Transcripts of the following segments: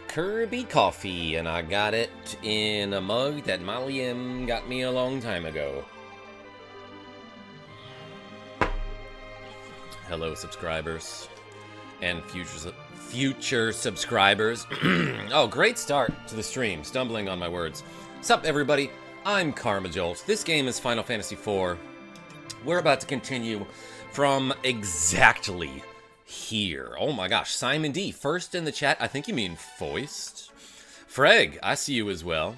Kirby coffee, and I got it in a mug that Molly M got me a long time ago. Hello, subscribers. And future subscribers. Oh, great start to the stream. Stumbling on my words. Sup, everybody? I'm KarmaJolt. This game is Final Fantasy IV. We're about to continue from exactly here. Oh my gosh, Simon D. First in the chat. I think you mean Foist. Freg, I see you as well.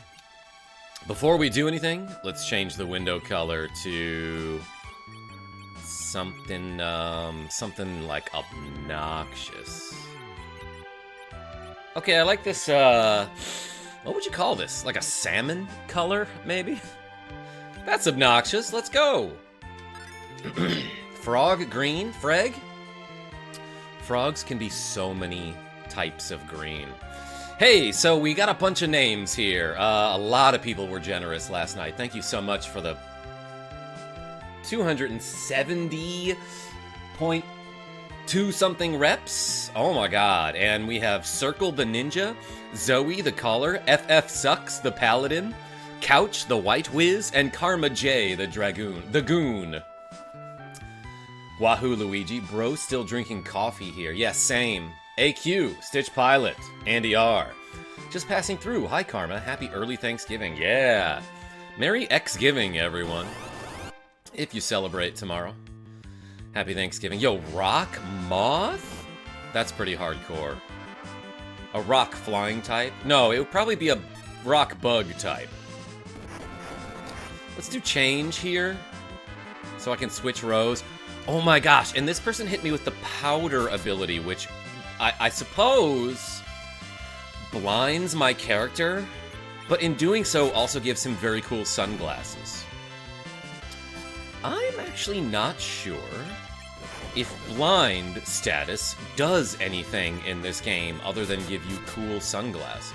Before we do anything, let's change the window color to something, something like obnoxious. Okay, I like this, what would you call this? Like a salmon color, maybe? That's obnoxious. Let's go. Frog green, Freg? Frogs can be so many types of green. Hey, so we got a bunch of names here. A lot of people were generous last night. Thank you so much for the 270.2 something reps. Oh my god. And we have Circle the Ninja, Zoe the Caller, FF Sucks the Paladin, Couch the White Whiz, and Karma J the Dragoon. The Goon. Wahoo Luigi, bro still drinking coffee here. Yes, same. AQ, Stitch Pilot, Andy R. Just passing through. Hi Karma, happy early Thanksgiving. Yeah. Merry Xgiving, everyone. If you celebrate tomorrow. Happy Thanksgiving. Yo, Rock Moth? That's pretty hardcore. A rock flying type? No, it would probably be a rock bug type. Let's do change here. So I can switch rows. Oh my gosh, and this person hit me with the powder ability, which I suppose blinds my character, but in doing so also gives him very cool sunglasses. I'm actually not sure if blind status does anything in this game other than give you cool sunglasses.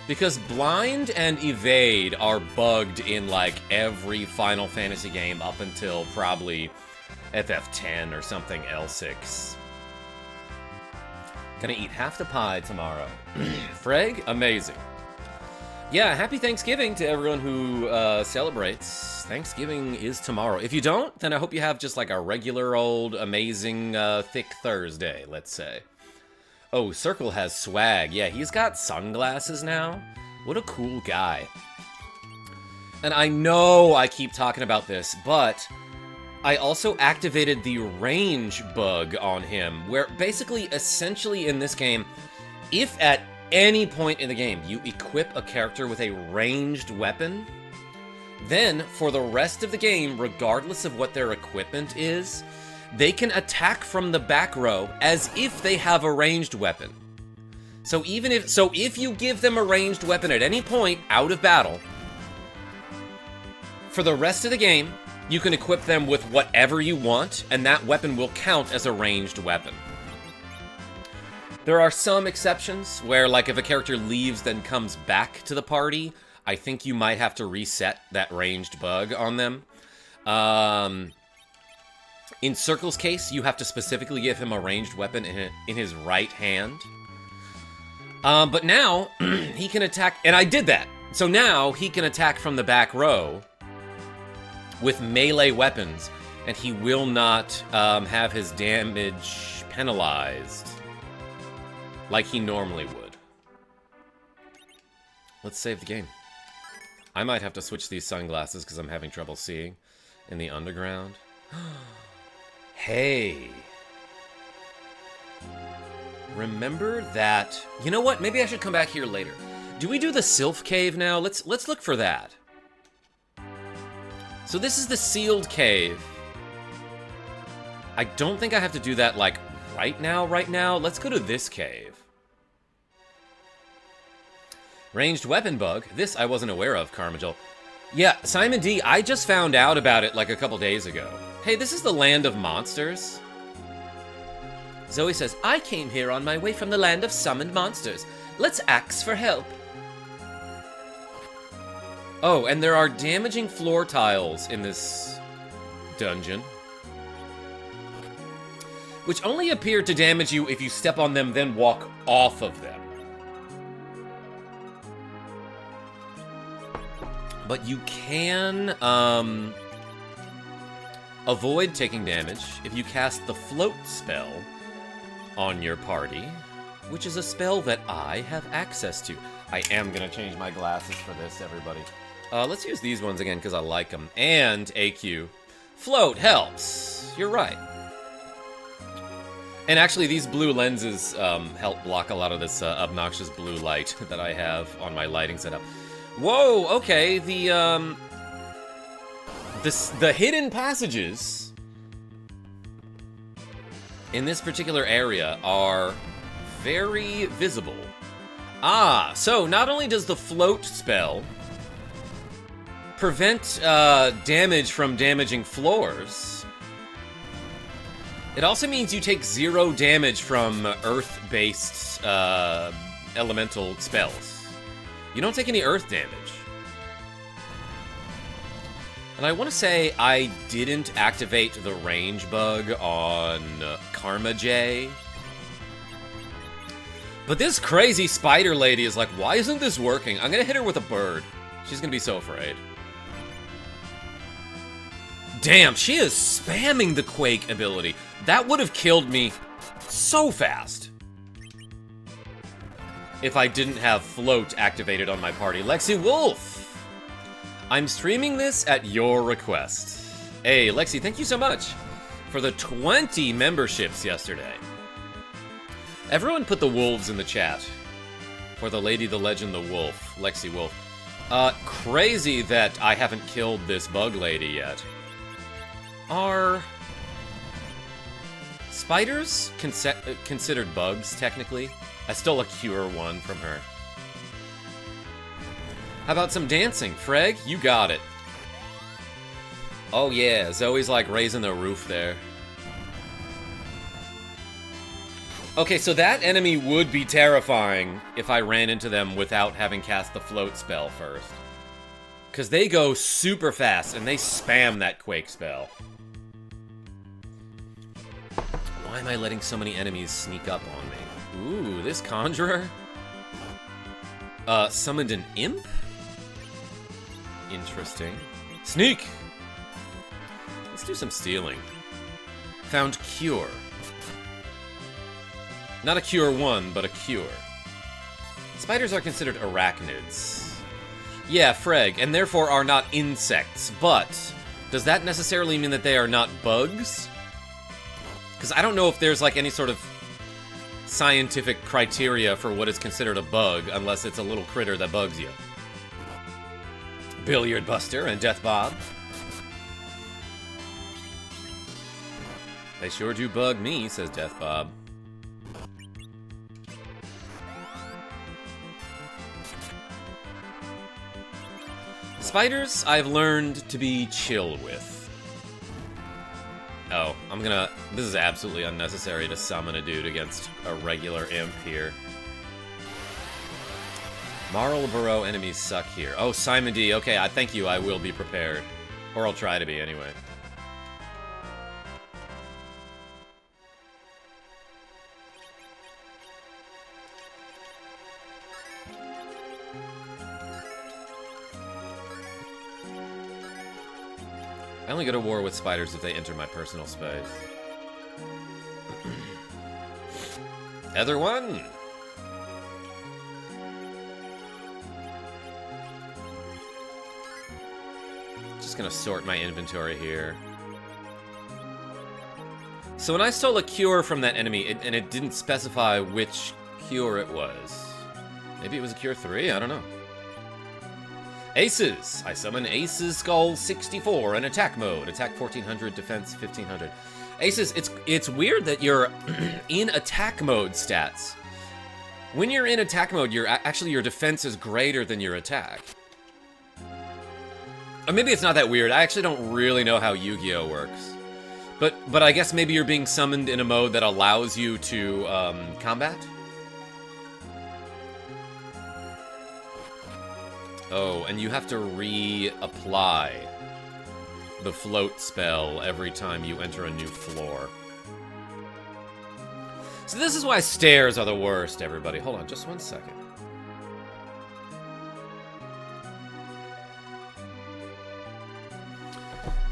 Because blind and evade are bugged in like every Final Fantasy game up until probably FF10 or something L6. Gonna eat half the pie tomorrow. Freg, amazing. Yeah, happy Thanksgiving to everyone who celebrates. Thanksgiving is tomorrow. If you don't, then I hope you have just like a regular old amazing thick Thursday, let's say. Oh, Circle has swag. Yeah, he's got sunglasses now. What a cool guy. And I know I keep talking about this, but I also activated the range bug on him, where basically, essentially in this game, if at any point in the game you equip a character with a ranged weapon, then for the rest of the game, regardless of what their equipment is, they can attack from the back row as if they have a ranged weapon. So if you give them a ranged weapon at any point out of battle, for the rest of the game, you can equip them with whatever you want, and that weapon will count as a ranged weapon. There are some exceptions where, like, if a character leaves then comes back to the party, I think you might have to reset that ranged bug on them. In Circle's case, you have to specifically give him a ranged weapon in his right hand. But now, he can attack, and I did that. So now, he can attack from the back row with melee weapons, and he will not have his damage penalized like he normally would. Let's save the game. I might have to switch these sunglasses because I'm having trouble seeing in the underground. Hey. Remember that... You know what? Maybe I should come back here later. Do we do the Sylph Cave now? Let's look for that. So this is the sealed cave. I don't think I have to do that, like, right now. Let's go to this cave. Ranged weapon bug. This I wasn't aware of, KarmaJolt. Yeah, Simon D, I just found out about it, like, a couple days ago. Hey, this is the land of monsters. Zoe says, I came here on my way from the land of summoned monsters. Let's ask for help. Oh, and there are damaging floor tiles in this dungeon. which only appear to damage you if you step on them, then walk off of them. But you can avoid taking damage if you cast the float spell on your party, which is a spell that I have access to. I am gonna change my glasses for this, everybody. Let's use these ones again because I like them. And AQ. Float helps. You're right. And actually, these blue lenses help block a lot of this obnoxious blue light that I have on my lighting setup. Whoa, okay, the hidden passages in this particular area are very visible. Ah, so not only does the float spell prevent damage from damaging floors, it also means you take 0 damage from earth-based elemental spells. You don't take any earth damage. And I want to say I didn't activate the range bug on KarmaJolt. But this crazy spider lady is like, why isn't this working? I'm gonna hit her with a bird. She's gonna be so afraid. Damn, she is spamming the Quake ability. That would have killed me so fast if I didn't have Float activated on my party. Lexi Wolf! I'm streaming this at your request. Hey, Lexi, thank you so much for the 20 memberships yesterday. Everyone put the wolves in the chat. For the lady, the legend, the wolf. Lexi Wolf. Crazy that I haven't killed this bug lady yet. Are spiders considered bugs, technically? I stole a cure one from her. How about some dancing? Freg, you got it. Oh yeah, Zoe's like raising the roof there. Okay, so that enemy would be terrifying if I ran into them without having cast the float spell first. Because they go super fast and they spam that Quake spell. Why am I letting so many enemies sneak up on me? Ooh, this conjurer? Summoned an imp? Interesting. Sneak! Let's do some stealing. Found cure. Not a cure one, but a cure. Spiders are considered arachnids. Yeah, Freg, and therefore are not insects, but does that necessarily mean that they are not bugs? Because I don't know if there's like any sort of scientific criteria for what is considered a bug, unless it's a little critter that bugs you. Billiard Buster and Death Bob. They sure do bug me, says Death Bob. Spiders, I've learned to be chill with. Oh, this is absolutely unnecessary to summon a dude against a regular imp here. Marlboro enemies suck here. Oh, Simon D. Okay, thank you. I will be prepared. Or I'll try to be, anyway. I only go to war with spiders if they enter my personal space. Other one! Just gonna sort my inventory here. So when I stole a cure from that enemy, and it didn't specify which cure it was. Maybe it was a cure 3? I don't know. Aces! I summon Aces Skull 64 in attack mode. Attack 1400, defense 1500. Aces, it's weird that you're in attack mode stats. When you're in attack mode, actually your defense is greater than your attack. Or maybe it's not that weird. I actually don't really know how Yu-Gi-Oh works. But I guess maybe you're being summoned in a mode that allows you to combat? Oh, and you have to reapply the float spell every time you enter a new floor. So this is why stairs are the worst, everybody. Hold on, just one second.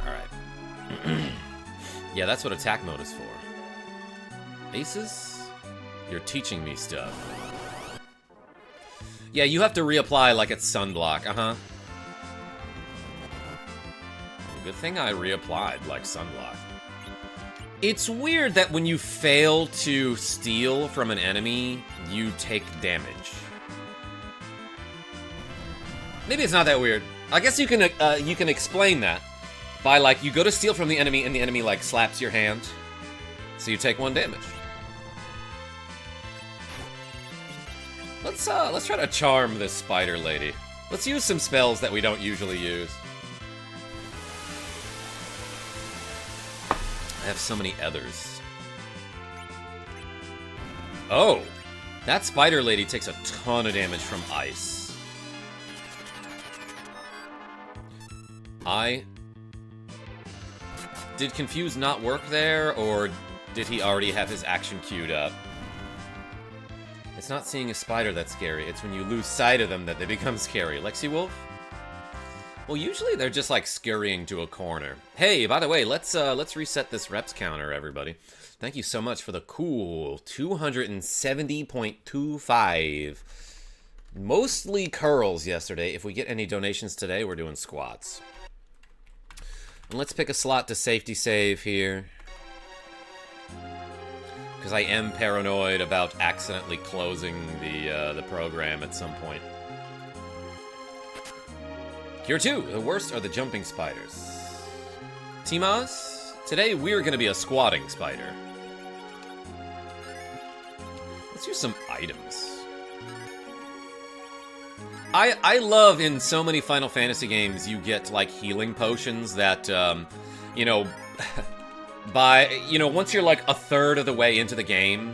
Alright. Yeah, that's what attack mode is for. Aces? You're teaching me stuff. Yeah, you have to reapply like it's sunblock, uh-huh. Good thing I reapplied like sunblock. It's weird that when you fail to steal from an enemy, you take damage. Maybe it's not that weird. I guess you can explain that by, like, you go to steal from the enemy and the enemy, like, slaps your hand. So you take 1 damage. Let's try to charm this spider lady. Let's use some spells that we don't usually use. I have so many others. Oh! That spider lady takes a ton of damage from ice. Did Confuse not work there, or did he already have his action queued up? It's not seeing a spider that's scary, it's when you lose sight of them that they become scary. Lexi Wolf? Well, usually they're just, like, scurrying to a corner. Hey, by the way, let's reset this reps counter, everybody. Thank you so much for the cool 270.25. Mostly curls yesterday. If we get any donations today, we're doing squats. And let's pick a slot to safety save here. Because I am paranoid about accidentally closing the program at some point. Cure 2, the worst are the jumping spiders. Timaz, today we're going to be a squatting spider. Let's use some items. I love in so many Final Fantasy games you get, like, healing potions that, you know, once you're, like, a third of the way into the game,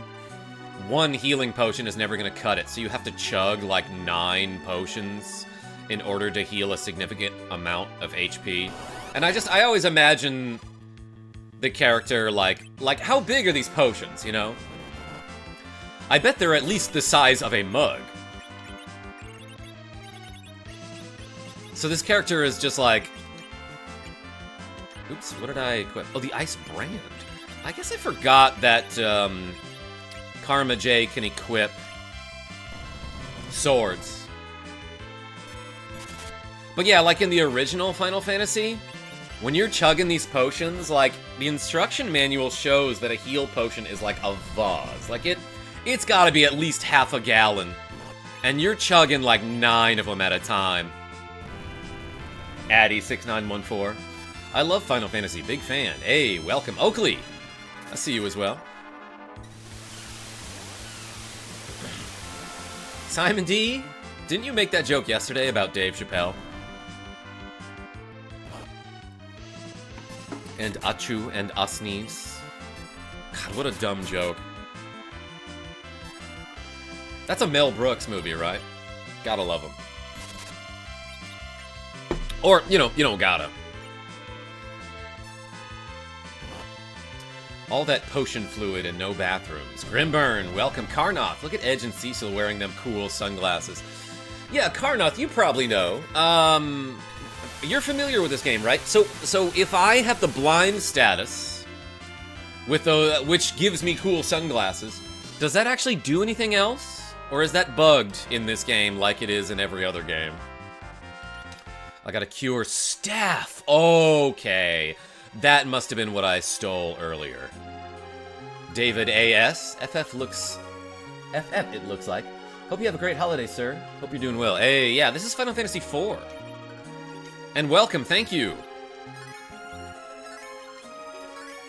1 healing potion is never going to cut it, so you have to chug, like, 9 potions in order to heal a significant amount of HP. And I always imagine the character, like, how big are these potions, you know? I bet they're at least the size of a mug. So this character is just like... Oops, what did I equip? Oh, the Ice Brand. I guess I forgot that KarmaJ can equip swords. But yeah, like in the original Final Fantasy, when you're chugging these potions, like, the instruction manual shows that a heal potion is like a vase. Like, it's gotta be at least half a gallon. And you're chugging like 9 of them at a time. Addy6914. I love Final Fantasy, big fan. Hey, welcome. Oakley! I see you as well. Simon D, didn't you make that joke yesterday about Dave Chappelle? And Achu and Asnis. God, what a dumb joke. That's a Mel Brooks movie, right? Gotta love him. Or, you know, you don't gotta. All that potion fluid and no bathrooms. Grimburn, welcome. Karnoth, look at Edge and Cecil wearing them cool sunglasses. Yeah, Karnoth, you probably know. You're familiar with this game, right? So if I have the blind status, with which gives me cool sunglasses, does that actually do anything else? Or is that bugged in this game like it is in every other game? I got a cure staff. Okay. That must have been what I stole earlier. David A.S. FF looks... FF, it looks like. Hope you have a great holiday, sir. Hope you're doing well. Hey, yeah, this is Final Fantasy IV. And welcome, thank you.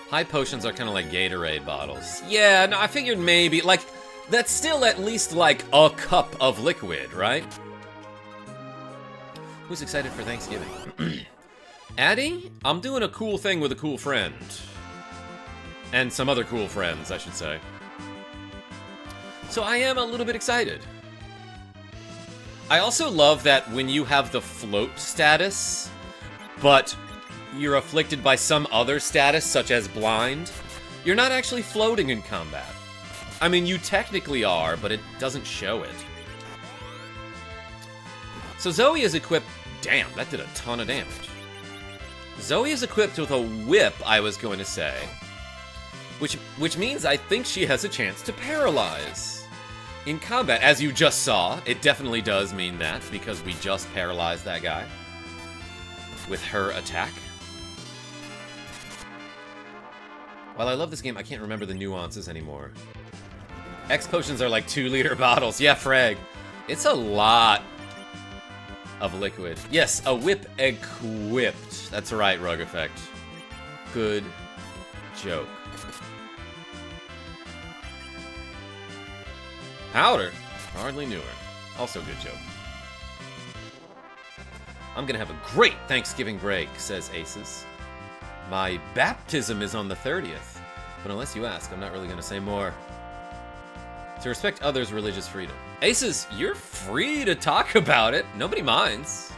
High potions are kind of like Gatorade bottles. Yeah, no, I figured maybe, like, that's still at least like a cup of liquid, right? Who's excited for Thanksgiving? Addy, I'm doing a cool thing with a cool friend. And some other cool friends, I should say. So I am a little bit excited. I also love that when you have the float status, but you're afflicted by some other status, such as blind, you're not actually floating in combat. I mean, you technically are, but it doesn't show it. So Zoe is equipped... Damn, that did a ton of damage. Zoe is equipped with a whip, I was going to say. Which means I think she has a chance to paralyze. In combat, as you just saw, it definitely does mean that, because we just paralyzed that guy. With her attack. While I love this game, I can't remember the nuances anymore. X potions are like 2-liter bottles. Yeah, Frag. It's a lot of liquid. Yes, a whip equipped. That's right, Rogue Effect. Good joke. Powder. Hardly knew her. Also good joke. I'm gonna have a great Thanksgiving break, says Aces. My baptism is on the 30th. But unless you ask, I'm not really gonna say more. To respect others' religious freedom. Aces, you're free to talk about it. Nobody minds.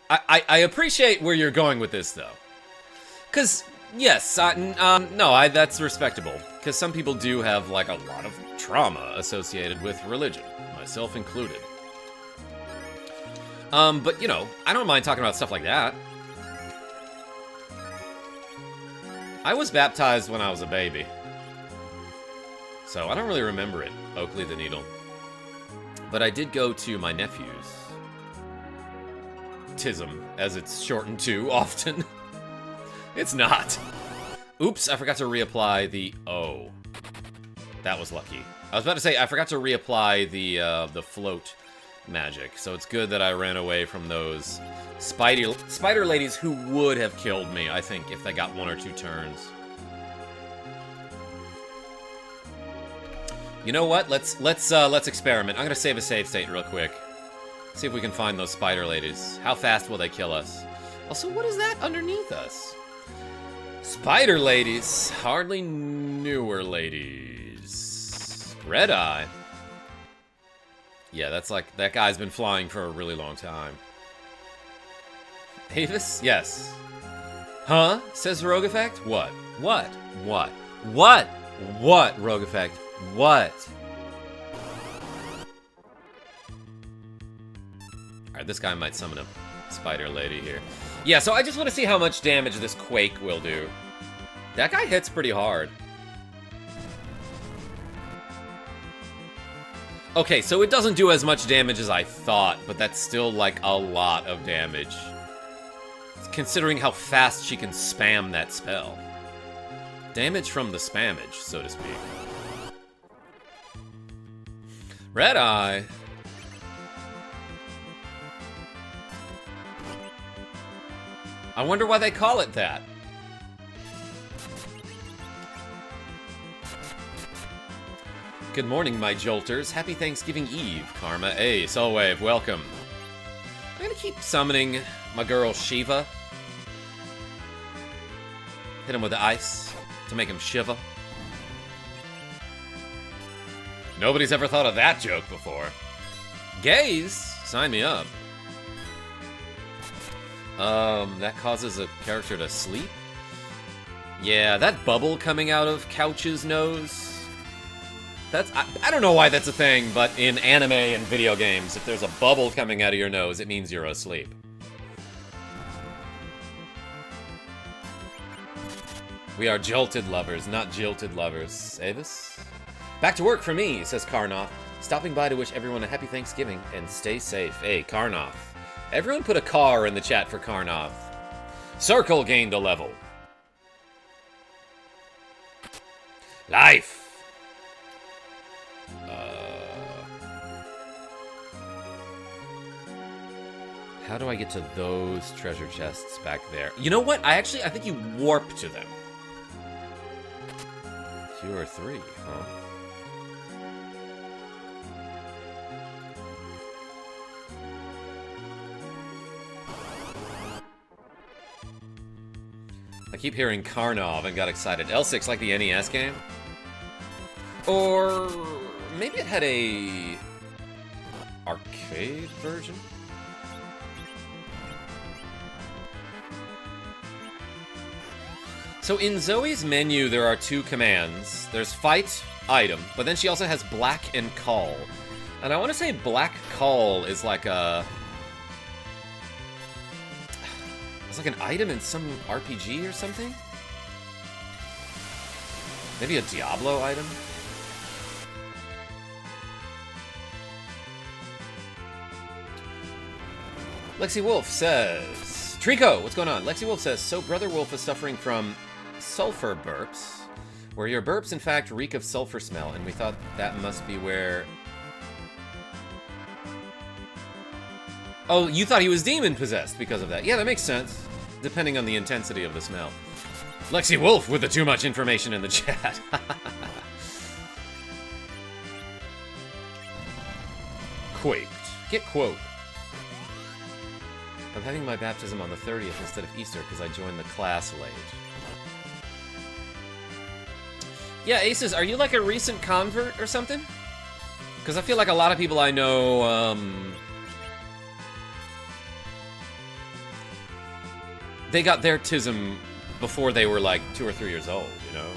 I appreciate where you're going with this, though. Because, yes, that's respectable. Because some people do have, like, a lot of trauma associated with religion. Myself included. But, you know, I don't mind talking about stuff like that. I was baptized when I was a baby. So I don't really remember it, Oakley the Needle. But I did go to my nephew's. Tism, as it's shortened to often. It's not. Oops, I forgot to reapply the... Oh. That was lucky. I was about to say, I forgot to reapply the float magic. So it's good that I ran away from those spider ladies who would have killed me, I think, if they got 1 or 2 turns. You know what? Let's experiment. I'm gonna save a save state real quick. See if we can find those spider ladies. How fast will they kill us? Also, what is that underneath us? Spider ladies. Hardly newer ladies. Red Eye. Yeah, that's like, that guy's been flying for a really long time. Avis? Yes. Huh? Says Rogue Effect? What? What? What? What? What, Rogue Effect? What? Alright, this guy might summon a spider lady here. Yeah, so I just want to see how much damage this Quake will do. That guy hits pretty hard. Okay, so it doesn't do as much damage as I thought, but that's still, like, a lot of damage. Considering how fast she can spam that spell. Damage from the spammage, so to speak. Red Eye. I wonder why they call it that. Good morning, my jolters. Happy Thanksgiving Eve, Karma. Hey, Soulwave, welcome. I'm gonna keep summoning my girl Shiva. Hit him with the ice to make him shiver. Nobody's ever thought of that joke before. Gaze? Sign me up. That causes a character to sleep? Yeah, that bubble coming out of Couch's nose. That's, I don't know why that's a thing, but in anime and video games, if there's a bubble coming out of your nose, it means you're asleep. We are jolted lovers, not jilted lovers. Avis? Back to work for me, says Karnoff. Stopping by to wish everyone a happy Thanksgiving and stay safe. Hey, Karnoff. Everyone put a car in the chat for Karnoff. Circle gained a level. Life. How do I get to those treasure chests back there? You know what? I think you warp to them. 2 or 3, huh? I keep hearing Karnov and got excited. L6 like the NES game? Or maybe it had a arcade version? So in Zoe's menu, there are 2 commands. There's fight, item, but then she also has black and call. And I want to say black call is like a... It's like an item in some RPG or something? Maybe a Diablo item? Lexi Wolf says... Trico, what's going on? Lexi Wolf says, so Brother Wolf is suffering from sulfur burps, where your burps in fact reek of sulfur smell, and we thought that must be where... Oh, you thought he was demon-possessed because of that. Yeah, that makes sense, depending on the intensity of the smell. Lexi Wolf with the too much information in the chat. Quaked. Get quote. I'm having my baptism on the 30th instead of Easter because I joined the class late. Yeah, Aces, are you like a recent convert or something? Because I feel like a lot of people I know, they got their tism before they were like 2 or 3 years old, you know?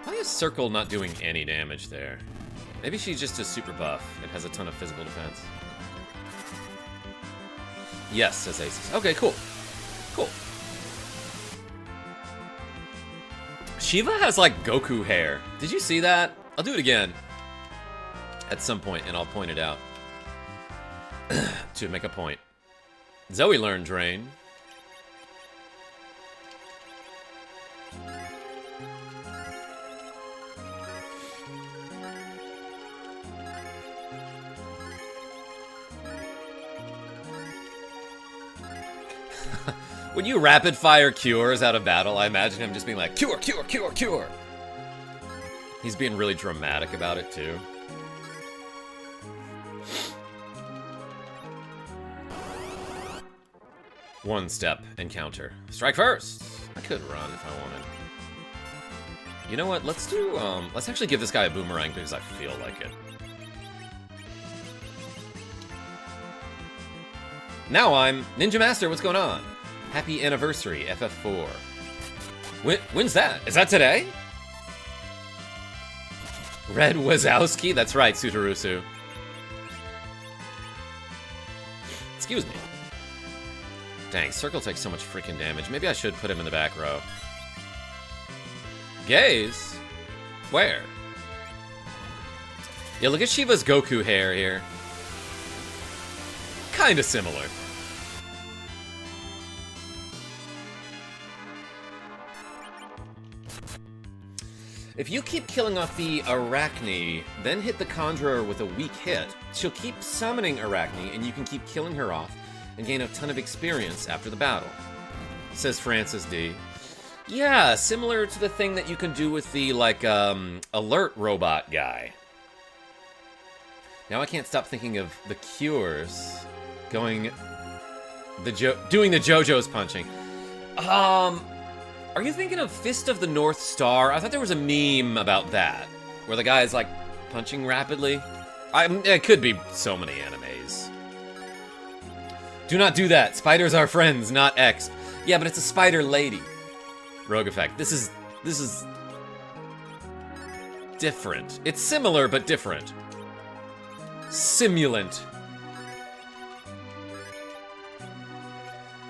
Why is Circle not doing any damage there? Maybe she's just a super buff and has a ton of physical defense. Yes, says Aces. Okay, cool. Cool. Shiva has like Goku hair. Did you see that? I'll do it again at some point and I'll point it out to make a point. Zoe learned Drain. When you rapid fire cures out of battle, I imagine him just being like, cure, cure, cure, cure. He's being really dramatic about it too. One step encounter. Strike first. I could run if I wanted. You know what? Let's do, let's actually give this guy a boomerang because I feel like it. Now I'm Ninja Master. What's going on? Happy anniversary, FF4. When's that? Is that today? Red Wazowski? That's right, Sutarusu. Excuse me. Dang, Circle takes so much freaking damage. Maybe I should put him in the back row. Gaze? Where? Yeah, look at Shiva's Goku hair here. Kinda similar. If you keep killing off the Arachne, then hit the Conjurer with a weak hit, she'll keep summoning Arachne and you can keep killing her off and gain a ton of experience after the battle. Says Francis D. Yeah, similar to the thing that you can do with the, like, alert robot guy. Now I can't stop thinking of the Cures doing the JoJo's punching. Are you thinking of Fist of the North Star? I thought there was a meme about that, where the guy is, like, punching rapidly. It could be so many animes. Do not do that. Spiders are friends, not exp. Yeah, but it's a spider lady. Rogue Effect. This is different. It's similar, but different. Simulant.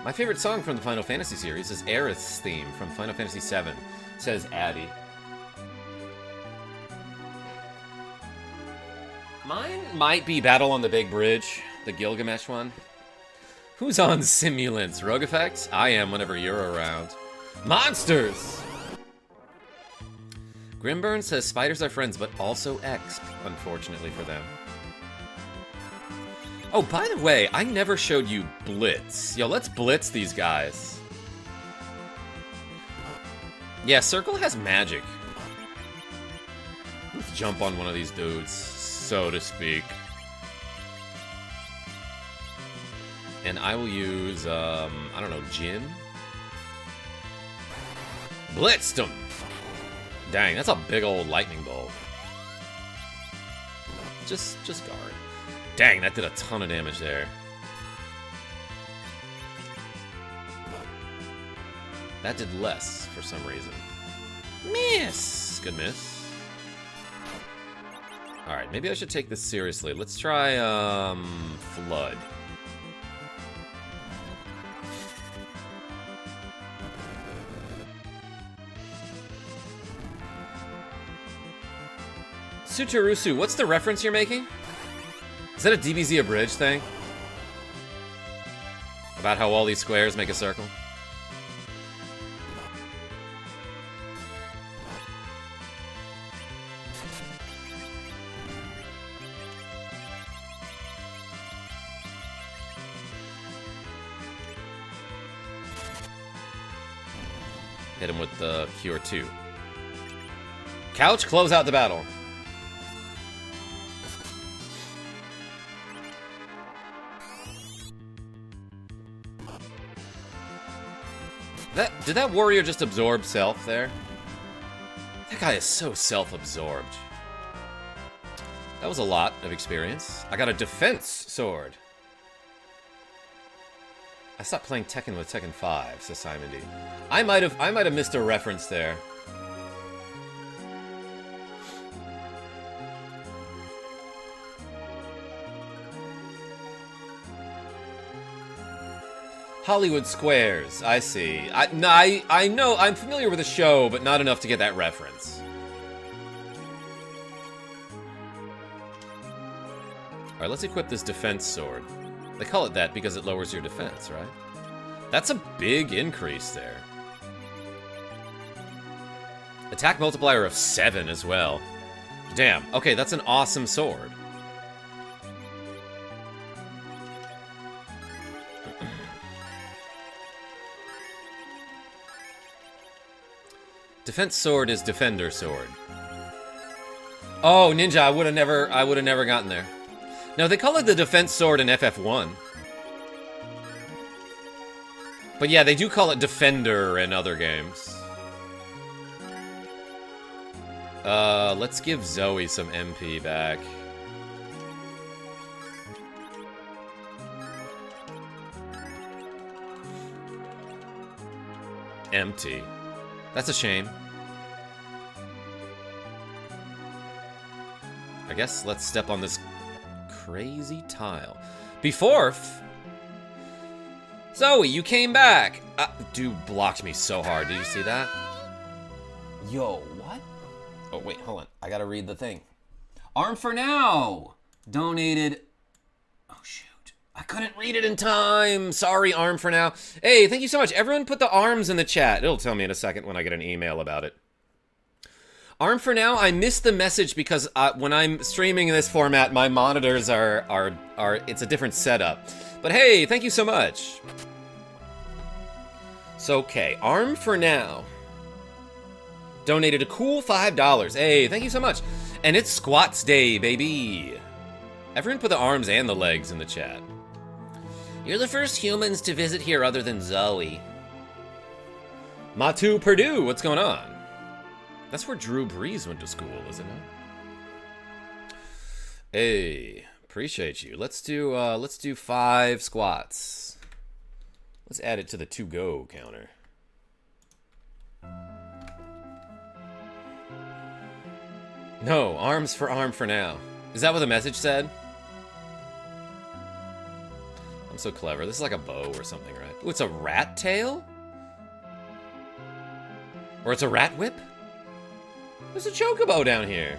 My favorite song from the Final Fantasy series is Aerith's theme from Final Fantasy VII, says Addy. Mine might be Battle on the Big Bridge, the Gilgamesh one. Who's on Simulants? Rogue Effects? I am whenever you're around. Monsters! Grimburn says spiders are friends, but also exp, unfortunately for them. Oh, by the way, I never showed you Blitz. Yo, let's blitz these guys. Yeah, Circle has magic. Let's jump on one of these dudes, so to speak. And I will use, I don't know, Jin? Blitzed him! Dang, that's a big old lightning bolt. Just guard. Dang, that did a ton of damage there. That did less for some reason. Miss! Good miss. Alright, maybe I should take this seriously. Let's try, Flood. Sucharusu, what's the reference you're making? Is that a DBZ Abridged thing? About how all these squares make a circle? Hit him with the Cure 2. Couch, close out the battle. Did that warrior just absorb self there? That guy is so self-absorbed. That was a lot of experience. I got a defense sword. I stopped playing Tekken with Tekken 5, says Simon D. I might have missed a reference there. Hollywood Squares, I see. I know, I'm familiar with the show, but not enough to get that reference. Alright, let's equip this defense sword. They call it that because it lowers your defense, right? That's a big increase there. Attack multiplier of 7 as well. Damn, okay, that's an awesome sword. Defense sword is defender sword. Oh, ninja, I would have never gotten there. No, they call it the defense sword in FF1. But yeah, they do call it defender in other games. Let's give Zoe some MP back. Empty. That's a shame. I guess let's step on this crazy tile. Before... Zoe, you came back! Dude blocked me so hard. Did you see that? Yo, what? Oh, wait, hold on. I gotta read the thing. Arm for Now! Donated... Oh, shoot. I couldn't read it in time. Sorry, Arm for Now. Hey, thank you so much. Everyone put the arms in the chat. It'll tell me in a second when I get an email about it. Arm for Now, I missed the message because when I'm streaming in this format, my monitors are it's a different setup. But hey, thank you so much. So, okay, Arm for Now donated a cool $5. Hey, thank you so much. And it's Squats Day, baby. Everyone put the arms and the legs in the chat. You're the first humans to visit here other than Zoe. Matu Purdue, what's going on? That's where Drew Brees went to school, isn't it? Hey, appreciate you. Let's do 5 squats. Let's add it to the to-go counter. No, arms for Arm for Now. Is that what the message said? I'm so clever. This is like a bow or something, right? Oh, it's a rat tail? Or it's a rat whip? There's a chocobo down here.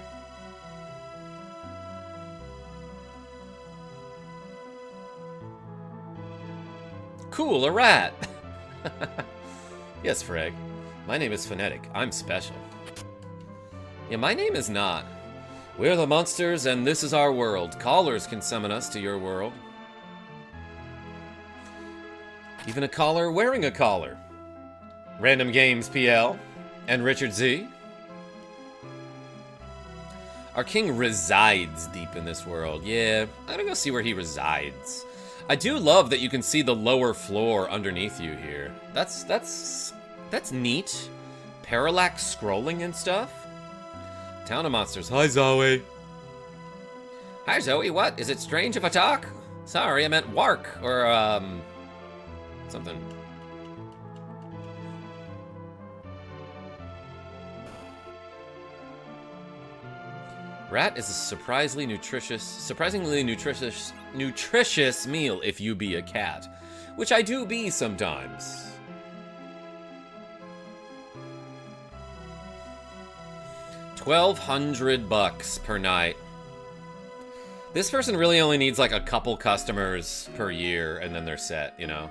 Cool, a rat. Yes, Freg. My name is Phonetic. I'm special. Yeah, my name is not. We're the monsters, and this is our world. Callers can summon us to your world. Even a caller wearing a collar. Random Games PL and Richard Z. Our king resides deep in this world. Yeah, I'm gonna go see where he resides. I do love that you can see the lower floor underneath you here. That's neat. Parallax scrolling and stuff. Town of Monsters. Hi, Zoe. Hi, Zoe. What? Is it strange if I talk? Sorry, I meant wark or something. Rat is a surprisingly nutritious meal if you be a cat, which I do be sometimes. $1,200 per night. This person really only needs like a couple customers per year and then they're set, you know?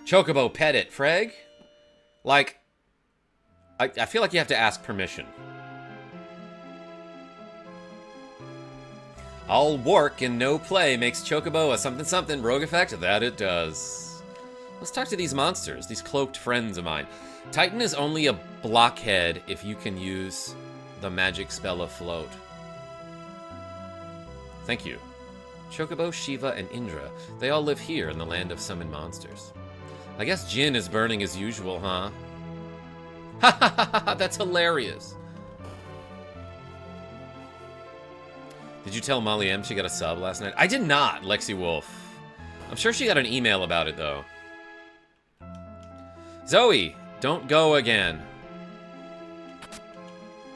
Chocobo, pet it. Freg? Like, I feel like you have to ask permission. All work and no play makes Chocobo a something-something rogue effect. That it does. Let's talk to these monsters, these cloaked friends of mine. Titan is only a blockhead if you can use the magic spell of float. Thank you. Chocobo, Shiva, and Indra. They all live here in the land of summoned monsters. I guess Jin is burning as usual, huh? Ha ha ha ha! That's hilarious. Did you tell Molly M she got a sub last night? I did not, Lexi Wolf. I'm sure she got an email about it, though. Zoe, don't go again.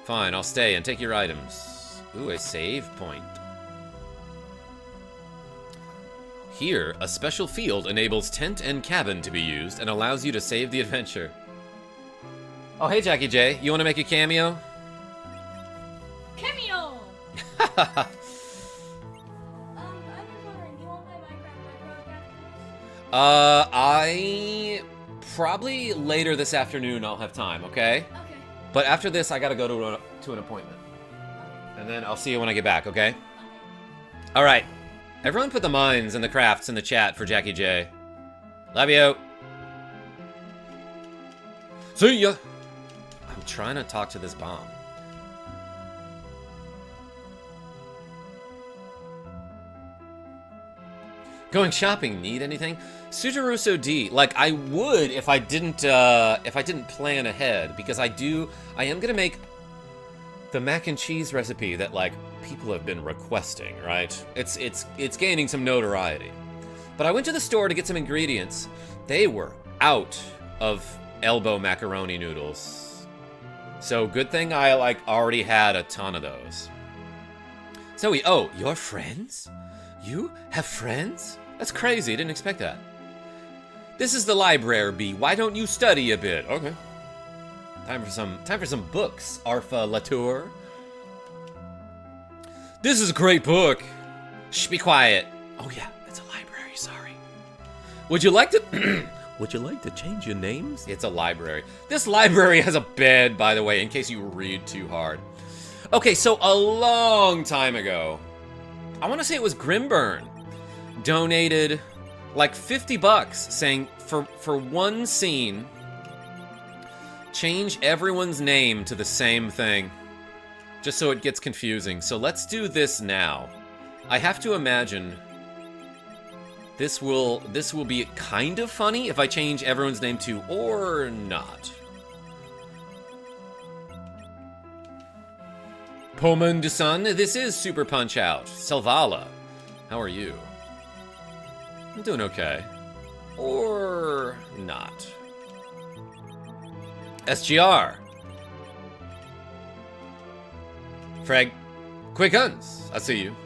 Fine, I'll stay and take your items. Ooh, a save point. Here, a special field enables tent and cabin to be used and allows you to save the adventure. Oh, hey, Jackie J. You want to make a cameo? Cameo! I was wondering, do you want to play Minecraft? I... Probably later this afternoon I'll have time, okay? Okay. But after this, I gotta go to an appointment. And then I'll see you when I get back, okay? Alright. Everyone put the mines and the crafts in the chat for Jackie J. Love you. See ya. I'm trying to talk to this bomb. Going shopping, need anything? Suteruso D, like I would if I didn't plan ahead, because I am gonna make the mac and cheese recipe that like people have been requesting, right? It's gaining some notoriety. But I went to the store to get some ingredients. They were out of elbow macaroni noodles. So good thing I like already had a ton of those. Zoe, oh, your friends? You have friends? That's crazy, I didn't expect that. This is the library, B. Why don't you study a bit? Okay. Time for some books, Arfa Latour. This is a great book. Shh, be quiet. Oh yeah, it's a library, sorry. Would you like to Would you like to change your names? It's a library. This library has a bed, by the way, in case you read too hard. Okay, so a long time ago, I want to say it was Grimburn, donated like $50 saying for one scene, change everyone's name to the same thing, just so it gets confusing. So let's do this now. I have to imagine this will be kind of funny if I change everyone's name to or not. Pomun-san, this is Super Punch-Out. Selvala, how are you? I'm doing okay. Or not. SGR. Frag. Quick Guns, I see you.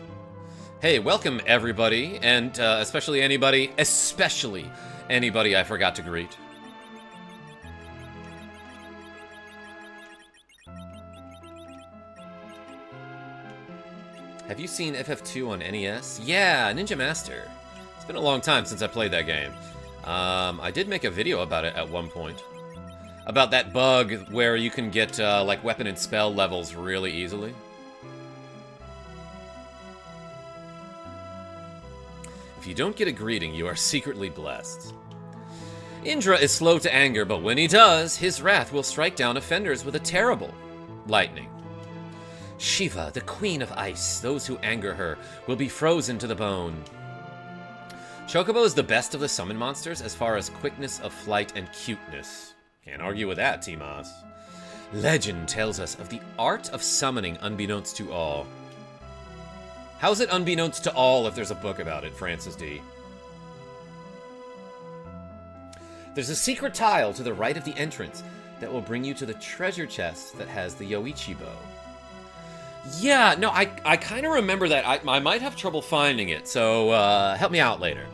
Hey, welcome everybody, and especially anybody I forgot to greet. Have you seen FF2 on NES? Yeah, Ninja Master. It's been a long time since I played that game. I did make a video about it at one point. About that bug where you can get like weapon and spell levels really easily. If you don't get a greeting, you are secretly blessed. Indra is slow to anger, but when he does, his wrath will strike down offenders with a terrible lightning. Shiva, the queen of ice, those who anger her will be frozen to the bone. Chocobo is the best of the summon monsters as far as quickness of flight and cuteness. Can't argue with that, T-Moss. Legend tells us of the art of summoning unbeknownst to all. How's it unbeknownst to all if there's a book about it, Francis D? There's a secret tile to the right of the entrance that will bring you to the treasure chest that has the Yoichi bow. Yeah, no, I kind of remember that. I might have trouble finding it, so help me out later.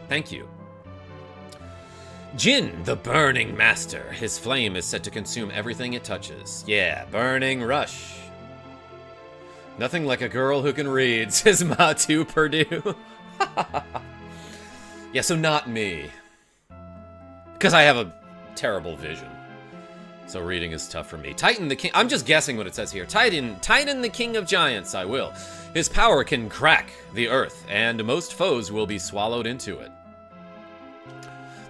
Thank you. Jin, the Burning Master. His flame is set to consume everything it touches. Yeah, Burning Rush. Nothing like a girl who can read, says Matu Purdue. Yeah, so not me. Because I have a terrible vision. So reading is tough for me. Titan the King... I'm just guessing what it says here. Titan the King of Giants, I will. His power can crack the earth, and most foes will be swallowed into it.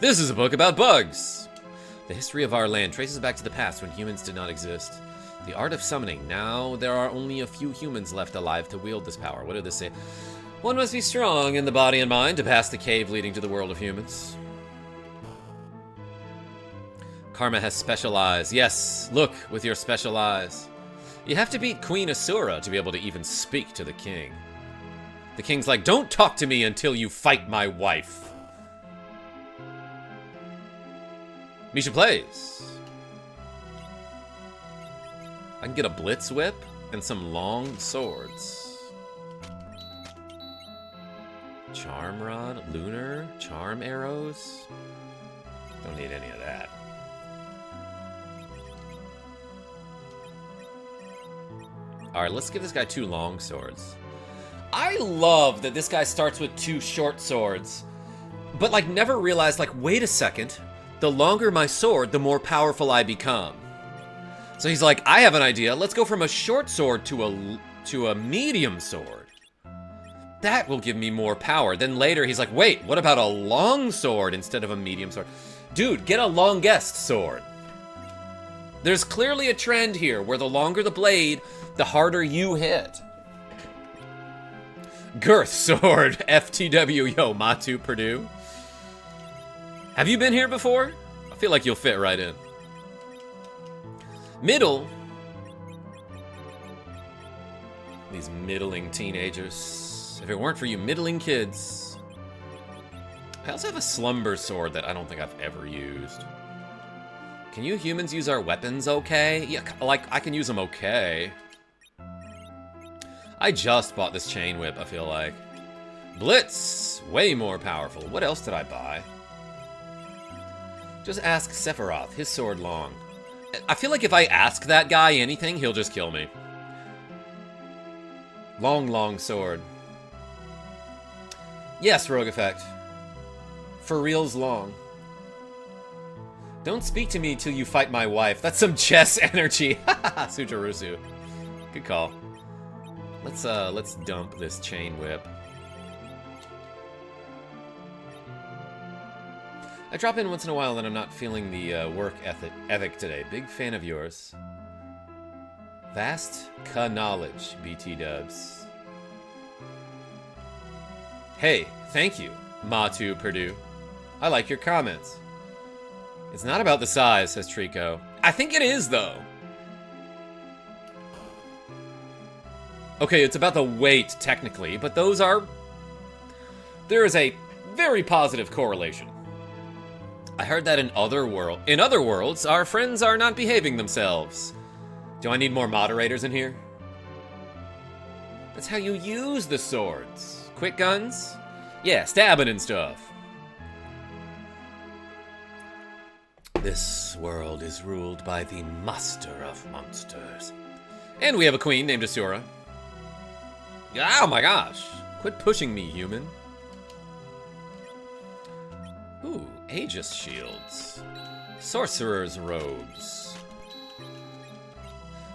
This is a book about bugs. The history of our land traces back to the past when humans did not exist. The art of summoning. Now there are only a few humans left alive to wield this power. What did this say? One must be strong in the body and mind to pass the cave leading to the world of humans. Karma has special eyes. Yes, look with your special eyes. You have to beat Queen Asura to be able to even speak to the king. The king's like, don't talk to me until you fight my wife. Misha plays. I can get a blitz whip and some long swords. Charm rod, lunar, charm arrows. Don't need any of that. Alright, let's give this guy 2 long swords. I love that this guy starts with 2 short swords, but like never realized, like, wait a second, the longer my sword, the more powerful I become. So he's like, I have an idea, let's go from a short sword to a medium sword. That will give me more power. Then later he's like, wait, what about a long sword instead of a medium sword? Dude, get a longest sword. There's clearly a trend here where the longer the blade, the harder you hit. Girth sword, FTW, yo, Matu Purdue. Have you been here before? I feel like you'll fit right in. Middle. These middling teenagers. If it weren't for you middling kids. I also have a slumber sword that I don't think I've ever used. Can you humans use our weapons okay? Yeah, like, I can use them okay. I just bought this chain whip, I feel like. Blitz! Way more powerful. What else did I buy? Just ask Sephiroth, his sword long. I feel like if I ask that guy anything, he'll just kill me. Long, long sword. Yes, Rogue Effect. For reals long. Don't speak to me till you fight my wife. That's some chess energy. Sujarusu. Good call. Let's dump this chain whip. I drop in once in a while and I'm not feeling the work ethic today. Big fan of yours. Vast knowledge, BT dubs. Hey, thank you, Matu Purdue. I like your comments. It's not about the size, says Trico. I think it is, though. Okay, it's about the weight, technically, but those are... There is a very positive correlation. I heard that in other worlds, our friends are not behaving themselves. Do I need more moderators in here? That's how you use the swords. Quick guns? Yeah, stabbing and stuff. This world is ruled by the master of monsters. And we have a queen named Asura. Oh my gosh. Quit pushing me, human. Ooh, Aegis shields. Sorcerer's robes.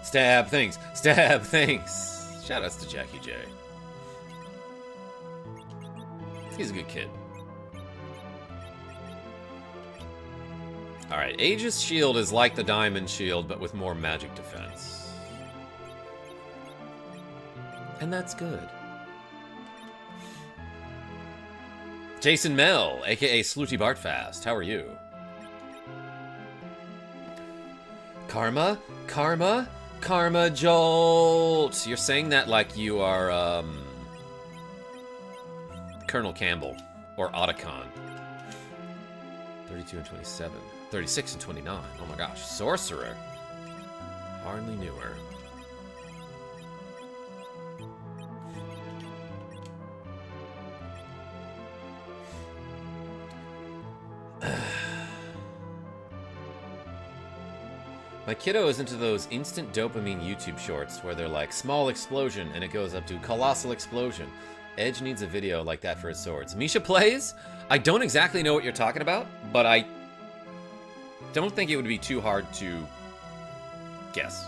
Stab things. Stab things. Shoutouts to Jackie J. He's a good kid. Alright, Aegis shield is like the diamond shield, but with more magic defense. And that's good. Jason Mel, aka Slooty Bartfast, how are you? KarmaJolt! You're saying that like you are, Colonel Campbell, or Otacon. 32 and 27. 36 and 29. Oh my gosh. Sorcerer. Hardly knew her. My kiddo is into those instant dopamine YouTube shorts where they're like, small explosion, and it goes up to colossal explosion. Edge needs a video like that for his swords. Misha plays? I don't exactly know what you're talking about, but I don't think it would be too hard to guess.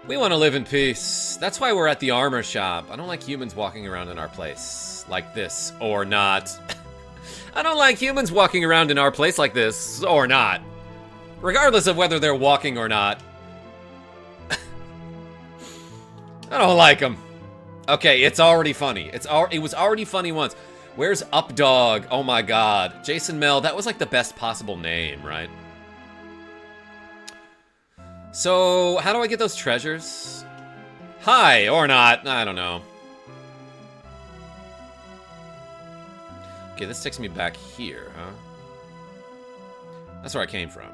We want to live in peace. That's why we're at the armor shop. I don't like humans walking around in our place like this, or not. I don't like humans walking around in our place like this, or not. Regardless of whether they're walking or not. I don't like them. Okay, it's already funny. It was already funny once. Where's Updog? Oh my god. Jason Mel, that was like the best possible name, right? So, how do I get those treasures? Hi, or not. I don't know. Okay, this takes me back here, huh? That's where I came from.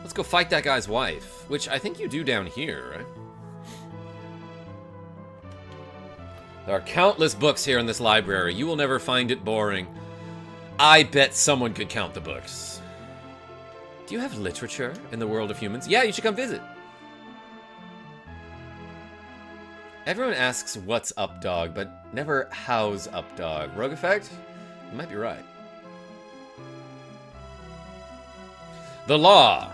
Let's go fight that guy's wife, which I think you do down here, right? There are countless books here in this library. You will never find it boring. I bet someone could count the books. Do you have literature in the world of humans? Yeah, you should come visit. Everyone asks what's up, dog, but never how's up, dog. Rogue effect? You might be right. The law.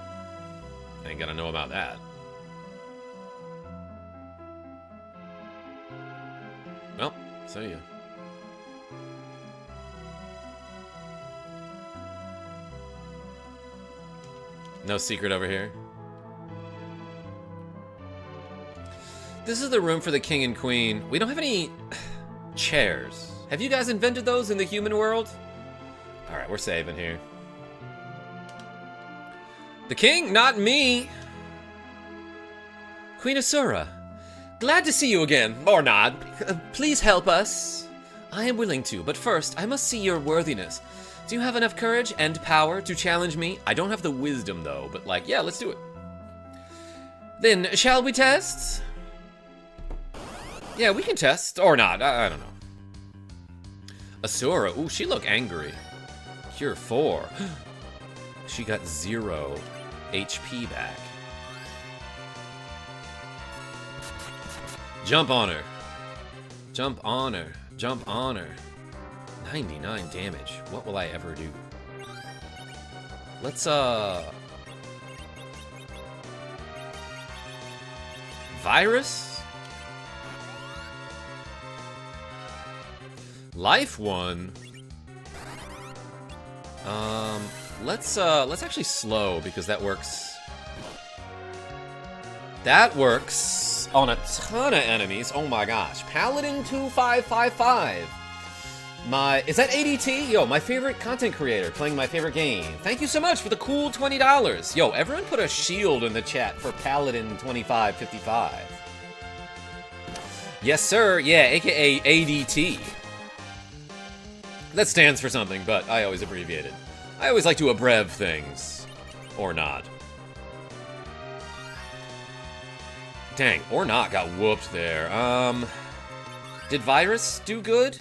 Ain't gonna know about that. Well, so you. No secret over here. This is the room for the king and queen. We don't have any chairs. Have you guys invented those in the human world? All right, we're saving here. The king, not me. Queen Asura, glad to see you again, or not. Please help us. I am willing to, but first, I must see your worthiness. Do you have enough courage and power to challenge me? I don't have the wisdom, though, but like, yeah, let's do it. Then, shall we test? Yeah, we can test, or not, I don't know. Asura, ooh, she look angry. Cure 4. She got 0 HP back. Jump on her. Jump on her. Jump on her. 99 damage. What will I ever do? Let's, Virus? Life 1. Let's actually slow, because that works. That works on a ton of enemies. Oh my gosh. Paladin 2555. Is that ADT? Yo, my favorite content creator playing my favorite game. Thank you so much for the cool $20. Yo, everyone put a shield in the chat for Paladin 2555. Yes, sir. Yeah, aka ADT. That stands for something, but I always abbreviate it. I always like to abbrev things. Or not. Dang, or not got whooped there. Did Virus do good?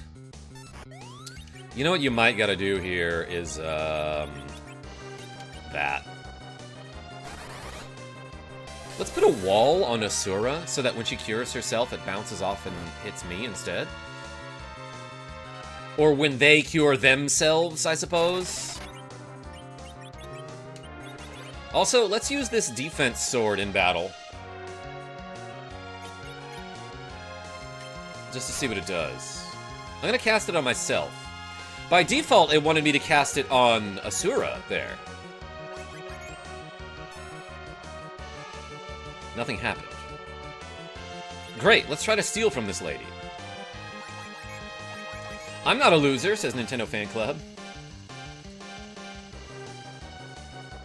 You know what you might gotta do here is, that. Let's put a wall on Asura so that when she cures herself, it bounces off and hits me instead. Or when they cure themselves, I suppose. Also, let's use this defense sword in battle. Just to see what it does. I'm gonna cast it on myself. By default, it wanted me to cast it on Asura there. Nothing happened. Great, let's try to steal from this lady. I'm not a loser, says Nintendo Fan Club.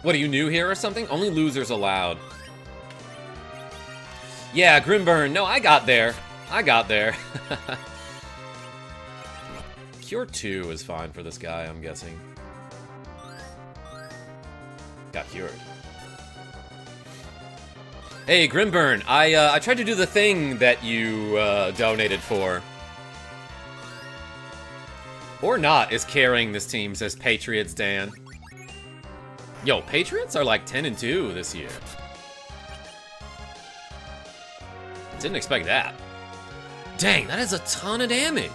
What, are you new here or something? Only losers allowed. Yeah, Grimburn. No, I got there. I got there. Cure 2 is fine for this guy, I'm guessing. Got cured. Hey, Grimburn, I tried to do the thing that you donated for. Or not is carrying this team, says Patriots Dan. Yo, Patriots are like 10-2 this year. Didn't expect that. Dang, that is a ton of damage.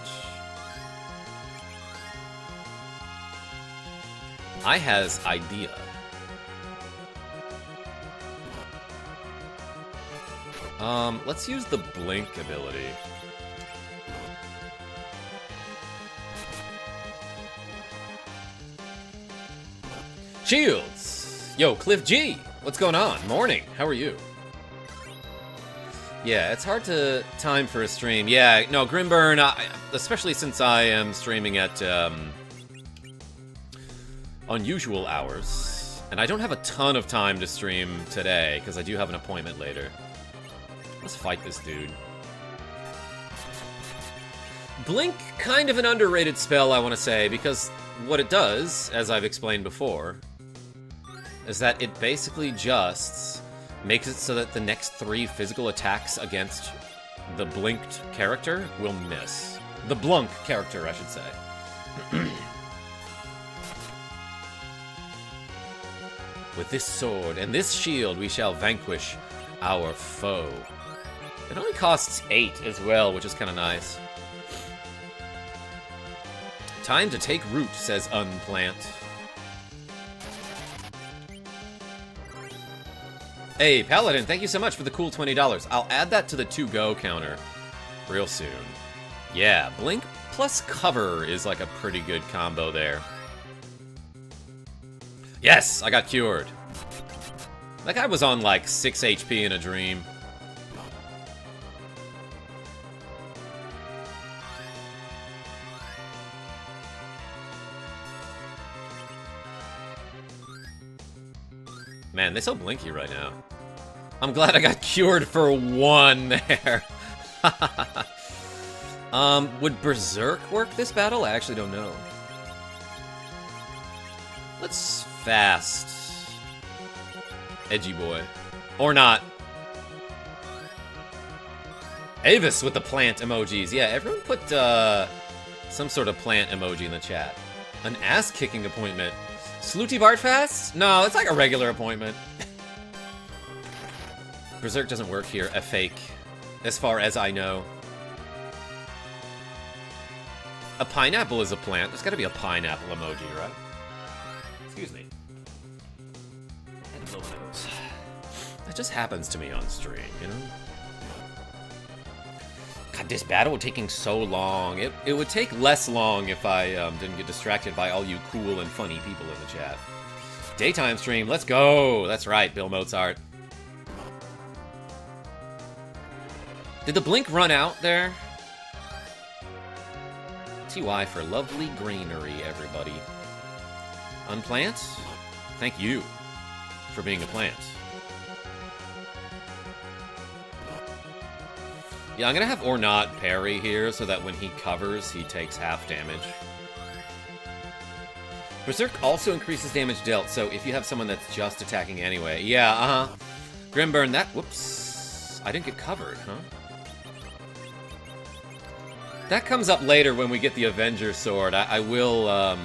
I has idea. Let's use the blink ability. Shields! Yo, Cliff G! What's going on? Morning, how are you? Yeah, it's hard to time for a stream. Yeah, no, Grimburn, especially since I am streaming at unusual hours. And I don't have a ton of time to stream today, because I do have an appointment later. Let's fight this dude. Blink, kind of an underrated spell, I want to say, because what it does, as I've explained before, is that it basically just makes it so that the next 3 physical attacks against the blinked character will miss. The blunk character, I should say. With this sword and this shield, we shall vanquish our foe. It only costs 8 as well, which is kind of nice. Time to take root, says Unplant. Hey, Paladin, thank you so much for the cool $20. I'll add that to the to-go counter real soon. Yeah, Blink plus Cover is like a pretty good combo there. Yes, I got cured. That guy was on like 6 HP in a dream. Man, they so blinky right now. I'm glad I got cured for 1 there. Would Berserk work this battle? I actually don't know. Let's fast. Edgy boy. Or not. Avis with the plant emojis. Yeah, everyone put some sort of plant emoji in the chat. An ass-kicking appointment. Slooty Bart Fast? No, it's like a regular appointment. Berserk doesn't work here. A fake. As far as I know. A pineapple is a plant. There's gotta be a pineapple emoji, right? Excuse me. That just happens to me on stream, you know? God, this battle taking so long. It would take less long if I didn't get distracted by all you cool and funny people in the chat. Daytime stream, let's go! That's right, Bill Mozart. Did the blink run out there? TY for lovely greenery, everybody. Unplant? Thank you for being a plant. Yeah, I'm gonna have or not parry here so that when he covers, he takes half damage. Berserk also increases damage dealt, so if you have someone that's just attacking anyway. Yeah, Grimburn, that... Whoops. I didn't get covered, huh? That comes up later when we get the Avenger Sword. I will,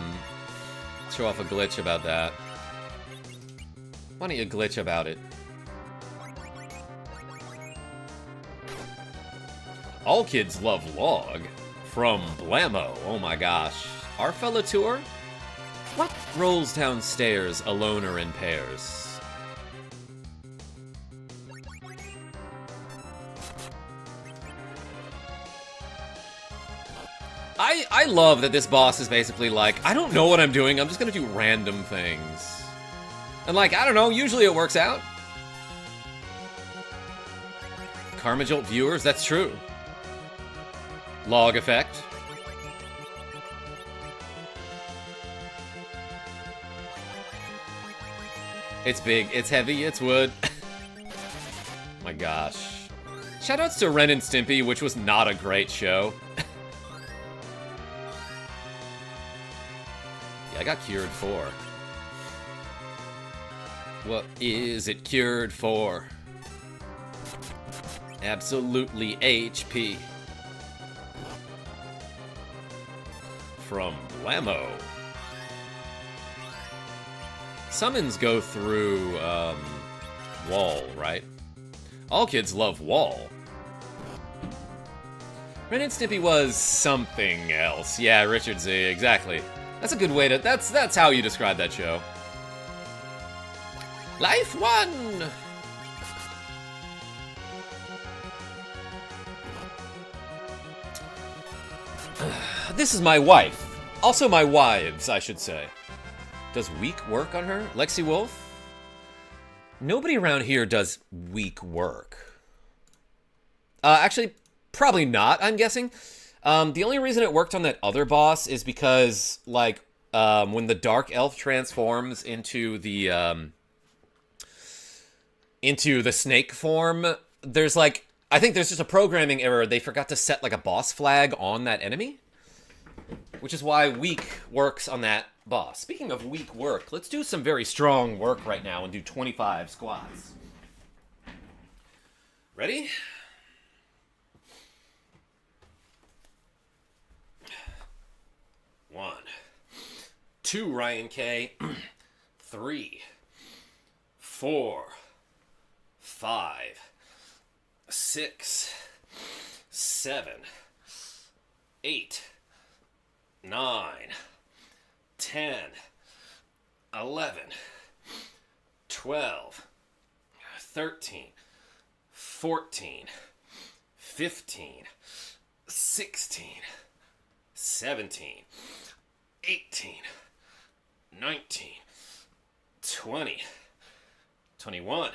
show off a glitch about that. Why don't you glitch about it? All kids love log. From Blammo. Oh my gosh. Our fellow tour? What rolls downstairs alone or in pairs? I love that this boss is basically like, I don't know what I'm doing, I'm just gonna do random things. And like, I don't know, usually it works out. KarmaJolt viewers, that's true. Log effect. It's big, it's heavy, it's wood. My gosh. Shoutouts to Ren and Stimpy, which was not a great show. Yeah, I got cured for. What is it cured for? Absolutely HP. From Blammo. Summons go through, Wall, right? All kids love Wall. Ren and Stimpy was something else. Yeah, Richard Z, exactly. That's a good way to... That's how you describe that show. Life 1! This is my wife. Also my wives, I should say. Does weak work on her? Lexi Wolf? Nobody around here does weak work. Actually, probably not, I'm guessing. The only reason it worked on that other boss is because, like, when the Dark Elf transforms into the snake form, there's, like, I think there's just a programming error. They forgot to set, like, a boss flag on that enemy, which is why weak works on that boss. Speaking of weak work, let's do some very strong work right now and do 25 squats. Ready? One, 2, Ryan K. 3, 4, 5, 6, 7, 8, 9, 10, 11, 12, 13, 14, 15, 16, 17, 18, 19, 20, 21,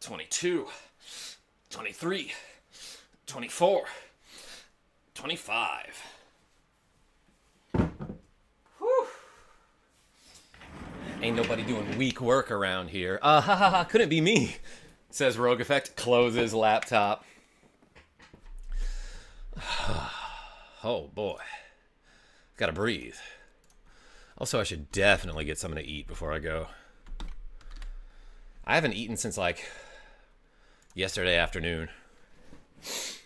22, 23, 24, 25. Whew. Ain't nobody doing weak work around here. Couldn't be me, says Rogue Effect, closes laptop. Oh boy. Gotta breathe. Also, I should definitely get something to eat before I go. I haven't eaten since, like, yesterday afternoon. If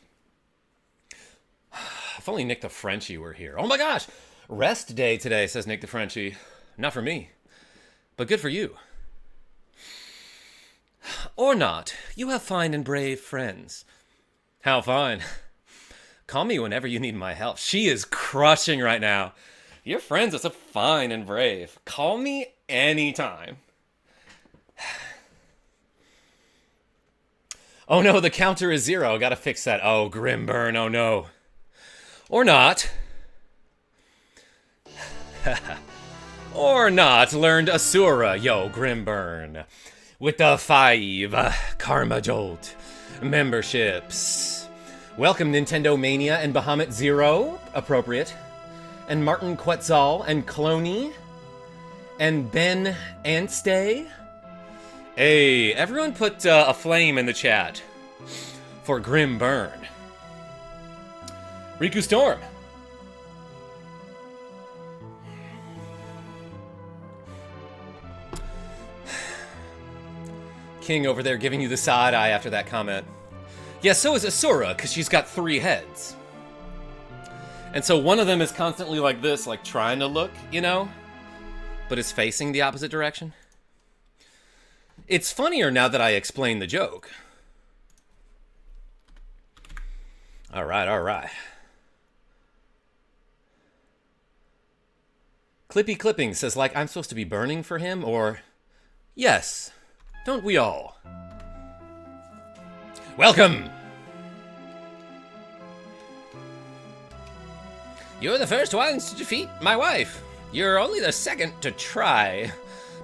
only Nick the Frenchie were here. Oh my gosh! Rest day today, says Nick the Frenchie. Not for me, but good for you. Or not. You have fine and brave friends. How fine. Call me whenever you need my help. She is crushing right now. Your friends are so fine and brave. Call me anytime. Oh no, the counter is 0. Gotta fix that. Oh, Grimburn, oh no. Or not. Or not. Learned Asura, yo, Grimburn. With the 5 KarmaJolt memberships. Welcome Nintendo Mania and Bahamut Zero, appropriate. And Martin Quetzal and Cloney. And Ben Anstey. Hey, everyone put a flame in the chat for Grim Burn. Riku Storm. King over there giving you the side eye after that comment. Yeah, so is Asura, because she's got 3 heads. And so one of them is constantly like this, like trying to look, you know? But is facing the opposite direction. It's funnier now that I explain the joke. Alright, alright. Clippy Clipping says, like, I'm supposed to be burning for him, or... Yes, don't we all? Welcome! You're the first ones to defeat my wife. You're only the second to try.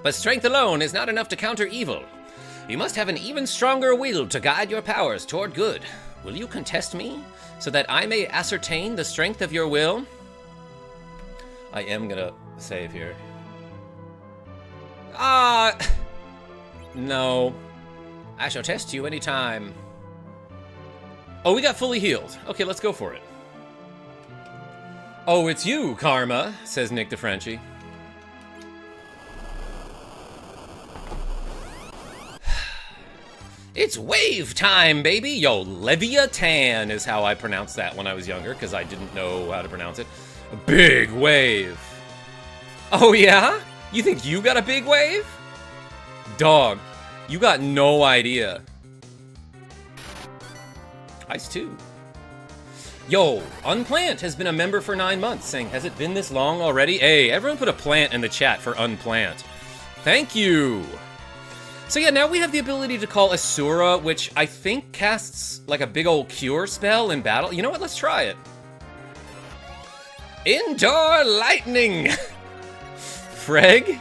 But strength alone is not enough to counter evil. You must have an even stronger will to guide your powers toward good. Will you contest me, so that I may ascertain the strength of your will? I am gonna save here. No. I shall test you anytime. Oh, we got fully healed. Okay, let's go for it. Oh, it's you, Karma, says Nick DeFrenchie. It's wave time, baby! Yo, Leviathan is how I pronounced that when I was younger, because I didn't know how to pronounce it. A big wave. Oh, yeah? You think you got a big wave? Dog, you got no idea. Ice 2. Yo, Unplant has been a member for 9 months, saying, has it been this long already? Hey, everyone put a plant in the chat for Unplant. Thank you. So yeah, now we have the ability to call Asura, which I think casts like a big old cure spell in battle. You know what? Let's try it. Indoor lightning! Freg?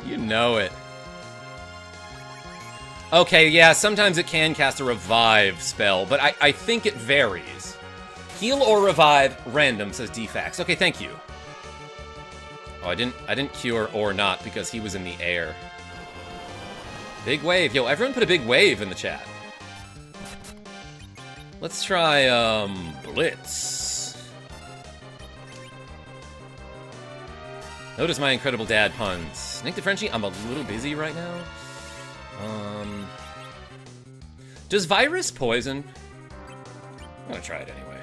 You know it. Okay, yeah, sometimes it can cast a revive spell, but I think it varies. Heal or revive, random, says Defax. Okay, thank you. Oh, I didn't cure or not because he was in the air. Big wave. Yo, everyone put a big wave in the chat. Let's try, Blitz. Notice my incredible dad puns. Nick DeFrenchie, I'm a little busy right now. Does virus poison? I'm gonna try it anyway.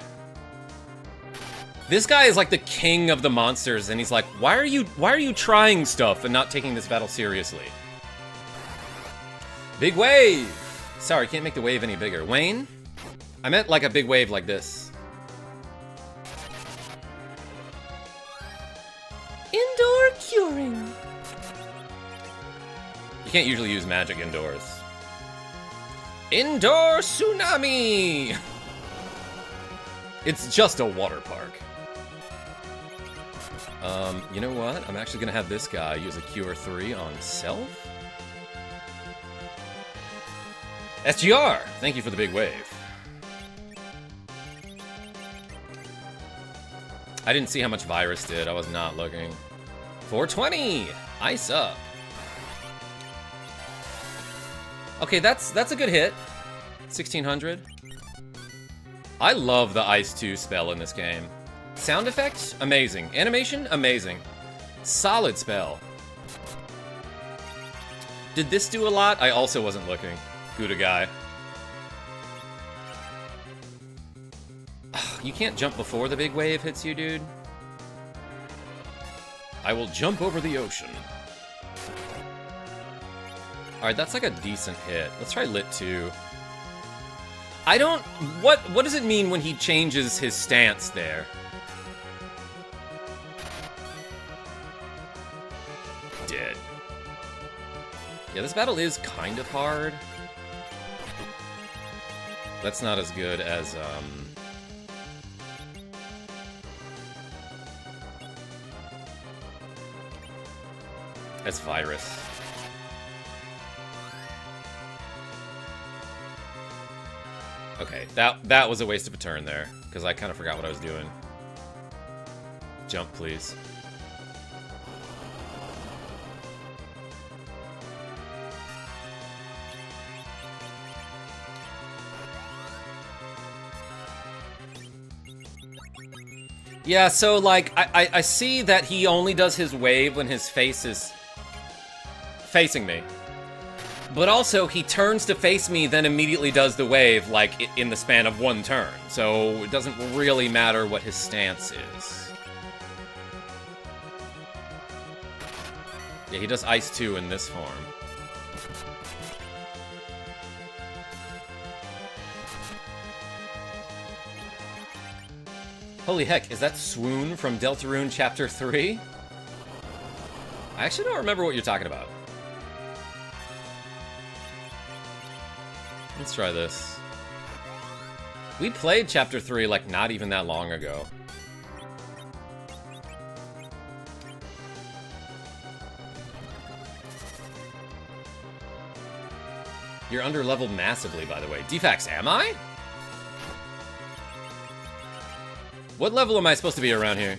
This guy is like the king of the monsters, and he's like, why are you trying stuff and not taking this battle seriously? Big wave! Sorry, can't make the wave any bigger. Wayne? I meant like a big wave like this. Indoor curing. You can't usually use magic indoors. Indoor tsunami! It's just a water park. You know what? I'm actually gonna have this guy use a Cure 3 on self. SGR! Thank you for the big wave. I didn't see how much Virus did. I was not looking. 420! Ice up. Okay, that's a good hit. 1600. I love the Ice 2 spell in this game. Sound effects? Amazing. Animation? Amazing. Solid spell. Did this do a lot? I also wasn't looking. Gouda guy. You can't jump before the big wave hits you, dude. I will jump over the ocean. Alright, that's like a decent hit. Let's try Lit 2. I don't... What does it mean when he changes his stance there? Dead. Yeah, this battle is kind of hard. That's not as good as, Virus. Okay, that was a waste of a turn there, because I kind of forgot what I was doing. Jump, please. Yeah, so, like, I see that he only does his wave when his face is facing me. But also, he turns to face me, then immediately does the wave, like, in the span of one turn. So, it doesn't really matter what his stance is. Yeah, he does Ice 2 in this form. Holy heck, is that Swoon from Deltarune Chapter 3? I actually don't remember what you're talking about. Let's try this. We played Chapter 3, like, not even that long ago. You're under-leveled massively, by the way. Defax, am I? What level am I supposed to be around here?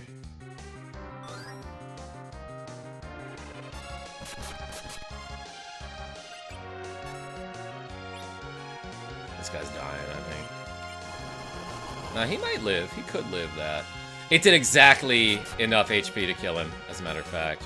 This guy's dying, I think. Nah, he might live. He could live that. It did exactly enough HP to kill him, as a matter of fact.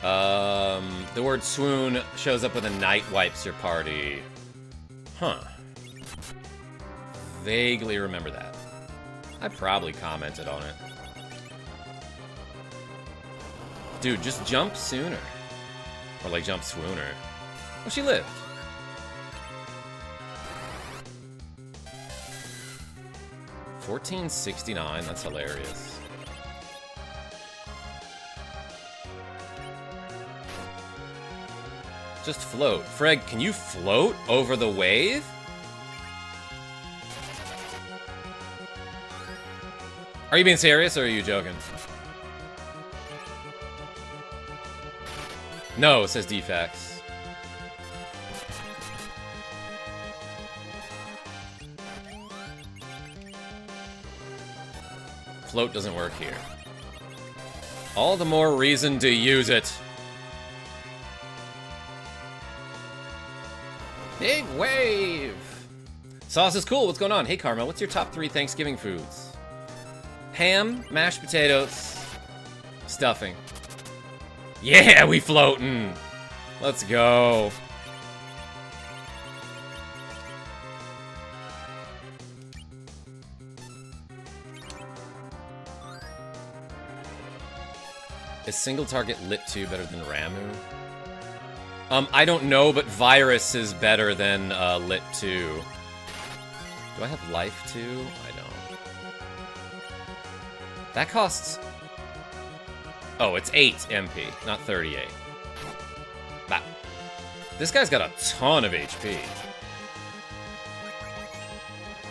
The word swoon shows up when the knight wipes your party. Huh. Vaguely remember that. I probably commented on it. Dude, just jump sooner. Or like jump swooner. Oh, she lived. $14.69, that's hilarious. Just float. Freg, can you float over the wave? Are you being serious or are you joking? No, says Defects. Float doesn't work here. All the more reason to use it. Big wave! Sauce is cool, what's going on? Hey Karma, what's your top 3 Thanksgiving foods? Ham, mashed potatoes, stuffing. Yeah, we floating! Let's go. Is single target lit 2 better than Ramu? I don't know, but Virus is better than lit 2. Do I have life 2? I don't. That costs... Oh, it's 8 MP, not 38. Bah. This guy's got a ton of HP.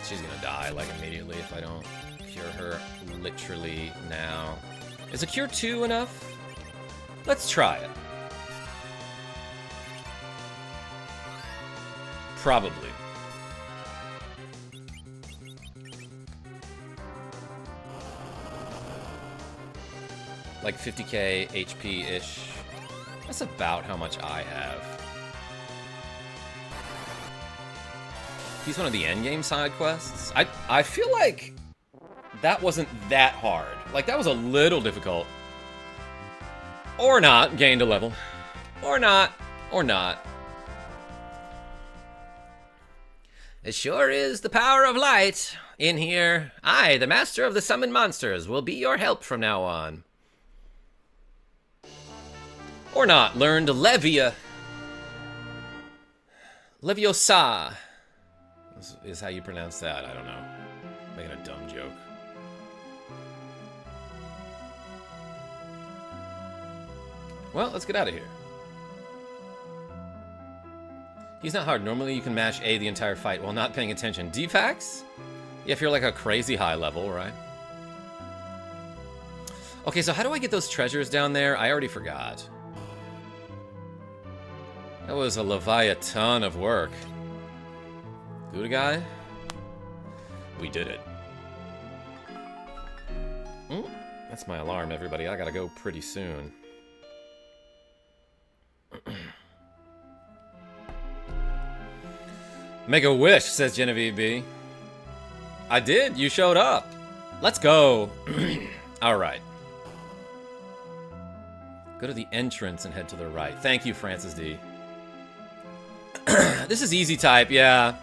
She's gonna die, like, immediately if I don't cure her literally now. Is a cure 2 enough? Let's try it. Probably. Like 50k HP-ish. That's about how much I have. He's one of the endgame side quests. I feel like that wasn't that hard. Like, that was a little difficult. Or not. Gained a level. Or not. Or not. It sure is the power of light in here. I, the master of the summoned monsters, will be your help from now on. Or not. Learned Levia. Leviosa. This is how you pronounce that. I don't know. Making a dumb joke. Well, let's get out of here. He's not hard. Normally you can mash A the entire fight while not paying attention. Defax? Yeah, if you're like a crazy high level, right? Okay, so how do I get those treasures down there? I already forgot. That was a Leviathan of work. Gouda guy? We did it. Oh, that's my alarm, everybody. I gotta go pretty soon. Make a wish, says Genevieve B. I did. You showed up. Let's go. All right. Go to the entrance and head to the right. Thank you, Francis D. This is easy type, yeah.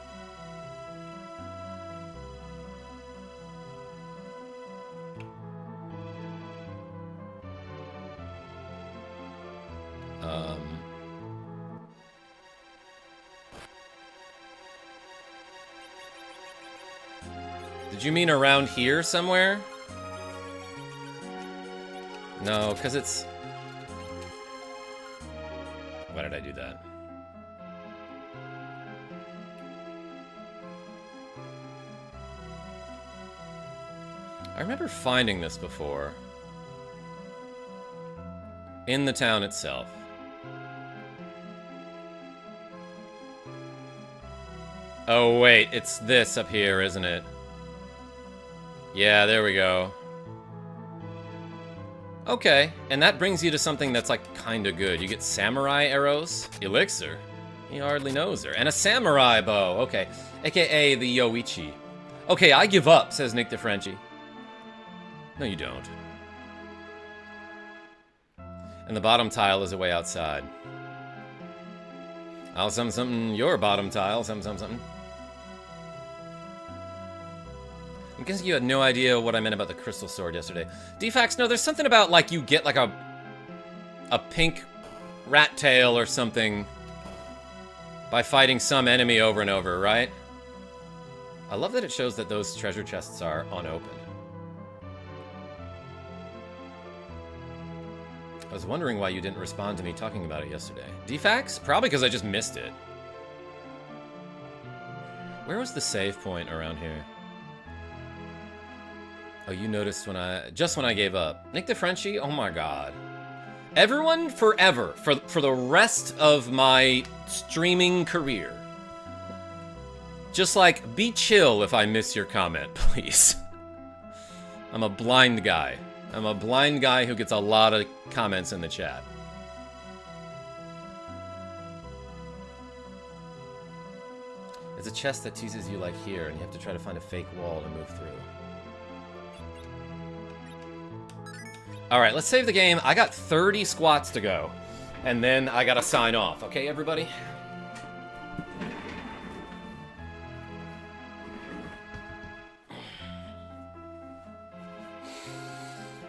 Did you mean around here somewhere? No, because it's... Why did I do that? I remember finding this before. In the town itself. Oh wait, it's this up here, isn't it? Yeah, there we go. Okay, and that brings you to something that's like kinda good. You get samurai arrows, elixir. He hardly knows her. And a samurai bow, okay. AKA the Yoichi. Okay, I give up, says Nick DeFrenchie. No, you don't. And the bottom tile is away outside. I'll something your bottom tile, something. I'm guessing you had no idea what I meant about the crystal sword yesterday. Defax, no, there's something about, like, you get, like, a pink rat tail or something by fighting some enemy over and over, right? I love that it shows that those treasure chests are unopened. I was wondering why you didn't respond to me talking about it yesterday. Defax? Probably because I just missed it. Where was the save point around here? Oh, you noticed when I gave up. Nick the Frenchie? Oh my god. Everyone forever, for the rest of my streaming career. Just like, be chill if I miss your comment, please. I'm a blind guy. I'm a blind guy who gets a lot of comments in the chat. It's a chest that teases you like here, and you have to try to find a fake wall to move through. Alright, let's save the game. I got 30 squats to go. And then I gotta sign off. Okay, everybody?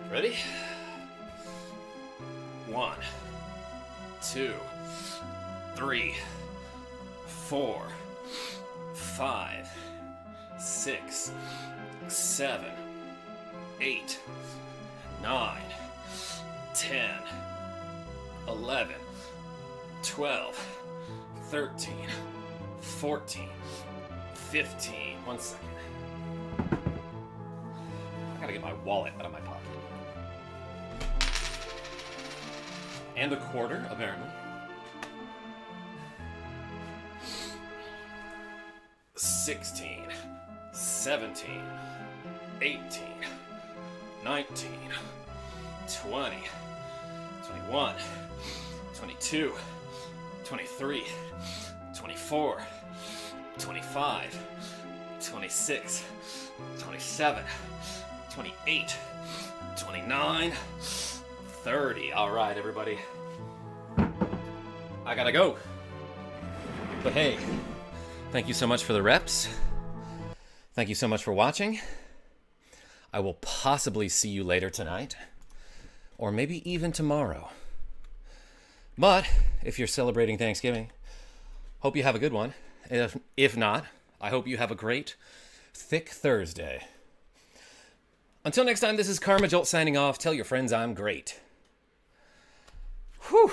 Ready? 1, 2, 3, 4, 5, 6, 7, 8, 9, 10, 11, 12, 13, 14, 15. 1 second. I gotta get my wallet out of my pocket. And a quarter, apparently. 16, 17, 18, 19, 20, 21, 22, 23, 24, 25, 26, 27, 28, 29, 30. All right, everybody. I gotta go. But hey, thank you so much for the reps. Thank you so much for watching. I will possibly see you later tonight, or maybe even tomorrow. But if you're celebrating Thanksgiving, hope you have a good one. If not, I hope you have a great, thick Thursday. Until next time, this is KarmaJolt signing off. Tell your friends I'm great. Whew.